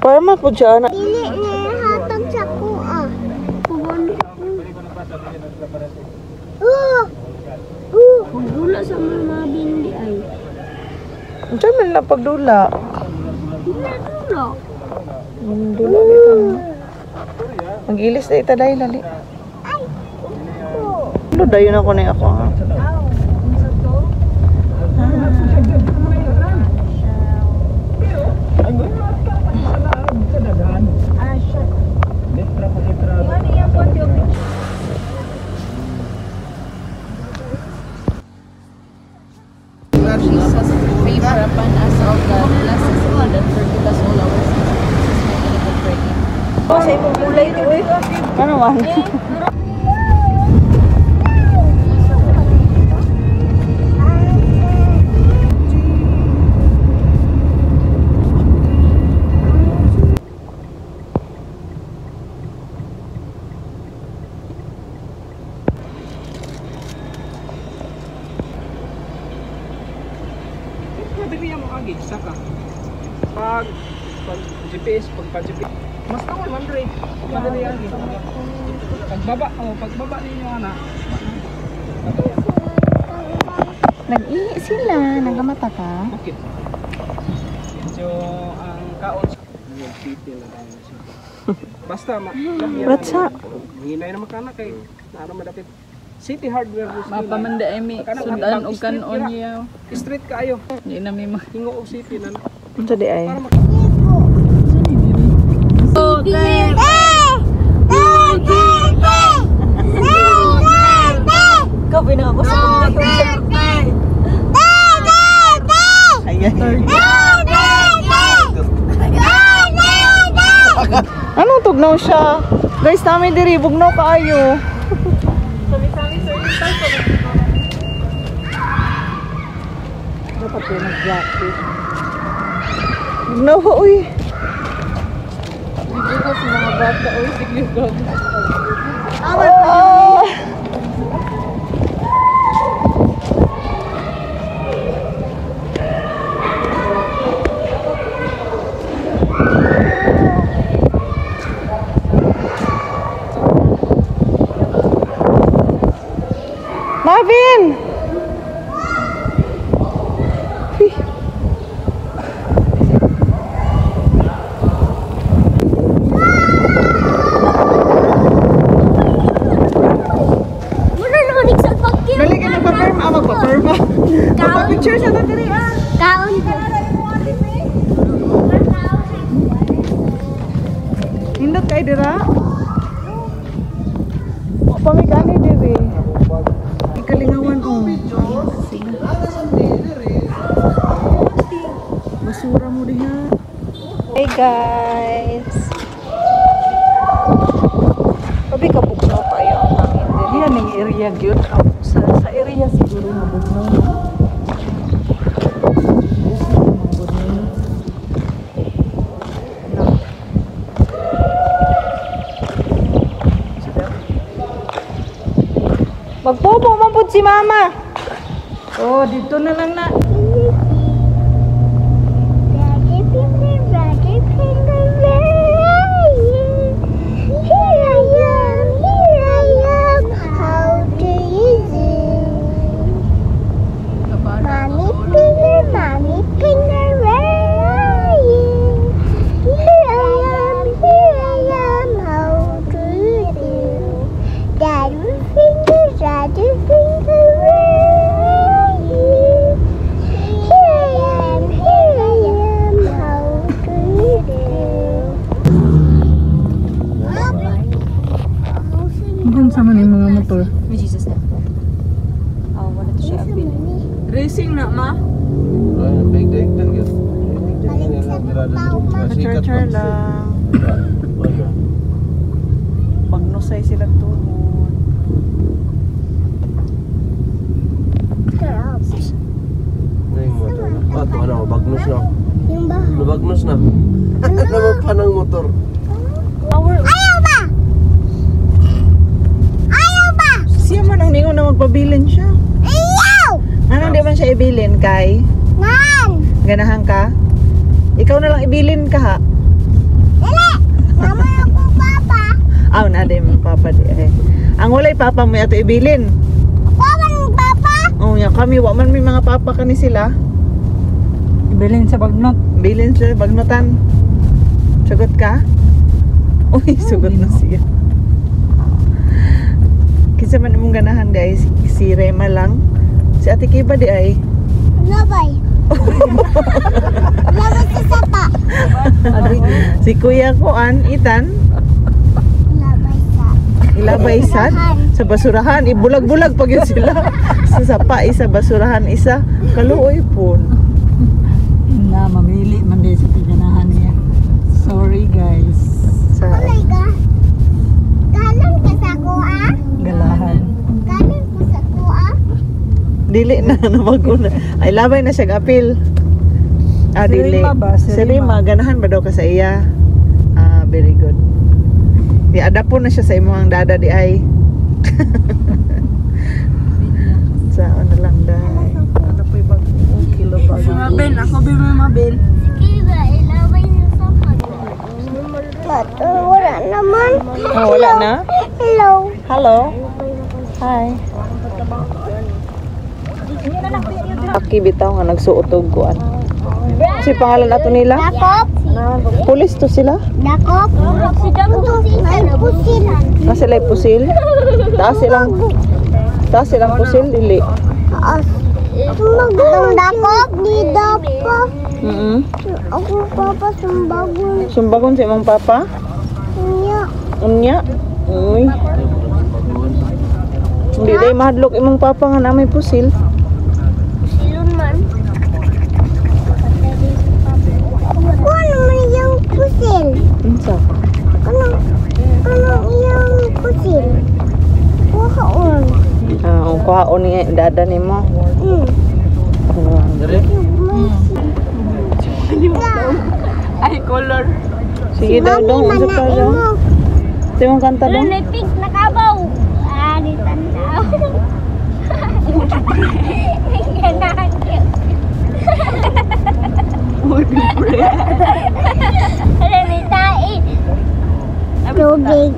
Parma po dyan. Dili nga hatag sa kuha. Pagdula sa mga bindi ay. Diyan man lang pagdula. Dula. Dula dito. Mag-ilis na itaday lali. Ano dayon ako na ako ha? Jesus, pray for upon us, O God, bless us all and forgive us all our sins. Sa imong gulay di oy. Ano man? Pag GPS, pag-GPS, mas tawal man rin. Madali yan. Pagbaba ninyo anak. Nag-ihi sila, nagamata ka. Bakit? So, ang kaon sa city na tayo siya. Basta, Ratsa. hinay na makana kay naano madapit. City Hardware. Mapamanda emi, sundan o kanon niya. Street kaayo. Hindi na may Hingo o city na. Unsa di ay? Ikaw pinaka ko sa ano tugnaw siya? Guys, namin diri bugnaw kaayo. Dapat yung nag-blackfish. Bugnaw ko, uy. Hindi ko sa mga bata, uy, sigli ko. Marvin! Dali ka nagpa-firm. Magpa-firm ba? Magpa-picture sa tatari Kaon. Hindot kayo dira? Pamigani diri. Ikalingawan o. Basura mo diha. Hey guys. Sabi ka bugnaw pa yung hangin diri. Yan yung area gyud. Sa area siguro na bugnaw. Magpopo man pud si mama. Oh, dito na lang na. Sama ni mga motor. May Jesus na. Wala to siya abin. Racing na ma? Big din yun. Char-char lang. Pagnusay silang tuhod. Ano, bagnos na. Yung bahay. Bagnos na. Naman pa ng motor. Ayaw ba? Siya man ang ningon na magpabilin siya. Ayaw! Ano di man siya ibilin kay? Nan! Ganahan ka? Ikaw na lang ibilin ka ha. Dali! Mama ako, papa. Aw na di mo papa di ay. Ang walay papa mo ato ibilin. Papa ng papa. Oh ya kami wa man may mga papa kani sila. Ibilin sa bagnot. Bilin sila bagnutan. Sagot ka? Uy, sugot na siya. Kisa man imong ganahan guys, si Rema lang. Si Ate Kiba di ay. Labay. Labay sa sapa. Si Kuya Kuan, Itan, Labay sa... ilabay sad sa basurahan, ibulag-bulag pag yun sila. Sa sapa isa, basurahan isa. Kaluoy po. Na mamili man din sa tiganahan niya. Sorry guys. Sa Kulay ka. Kanan ka sa kuha. Galahan. Kanan ka sa kuha. dili na namaguna. Ay labay na siya apil. Ah, Si dili. Rima ba? Si Si Rima, ganahan ba daw ka sa iya? Ah, very good. Di adapo na siya sa imong dada di ay. Sa ano lang dai. Ano po ibang kilo pa. Mabel, ako ba may mabel? Kiba, ilabay sa sapa. Bato, wala naman. Oh, wala na? Hello. Hello. Hi. Aki bitaw nga nagsuot og kuan. Si pangalan ato nila? Dakop. Pulis to sila? Dakop. Si Dakop. May pusilan. Na sila pusil? Taas silang pusil dili. Sumbagong dakop. Di dapa. Ako papa sumbagon. Sumbagon si imong papa? Niya. Unya? Uy. Hindi day mahadlok imong papa nga na may pusil. Silon man. Kuha naman yung pusil. Unsa? Ano yung pusil? Kuha on. Ah, ang kuhaon ni dada nimo. Ay, color. Sige daw dong, unsa pa daw? Ito yung kanta dong. Pink na kabaw. Ah, di tanaw. Ganahan yun. Alam ni Tai. Tubig.